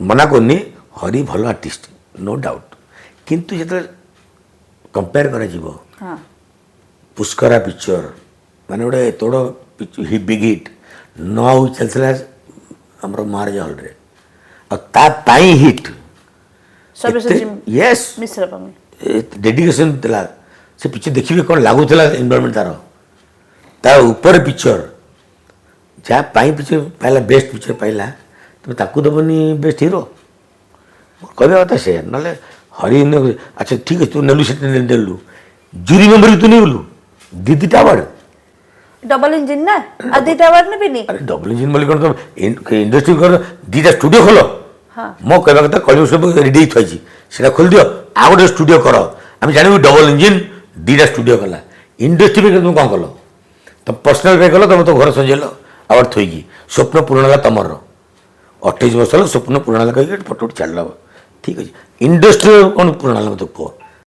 मना करनी हरि भल आर्टिस्ट नो डाउट किंतु जो कंपेयर कर हाँ पुष्करा पिक्चर माने गोटे तोड़ बिग हिट नौ चलता आमर महाराज हल रे ताई हिट यस मिश्र पंग डेडिकेशन थिला से पिक्चर देखिए कौन लगुला एनवायरमेंट तार ऊपर पिक्चर जहाँ पाई पिक्चर पाइला बेस्ट पिक्चर पाइला तुम ताकू दबनी बेस्ट हीरो कहवा कथा से ना हरि अच्छा ठीक है तू नेलु से नेलु जूरी मेम्बर तू नहीं बोलू दीदी टावर डबल इंजिन ना आदि टावर ने भी नहीं अरे डबल इंजिन बोली कौन तो इंडस्ट्री कर दीटा स्टूडियो खोल हाँ मो कहवा कथा कल सब रेडी थी से खोल दियो आ गए स्टूडियो कर आम जानू डबल इंजिन दीटा स्टूडियो कला इंडस्ट्री में तुम कौन कल तुम पर्सनाल पे कल तुम तो घर सजेल आवर थोकी स्वप्न पूरण है तुमर 28 वर्ष स्वप्न पूरण है कहीं फोटो छाड़ ठीक अच्छे इंडस्ट्री कौन पूरण है मतलब कह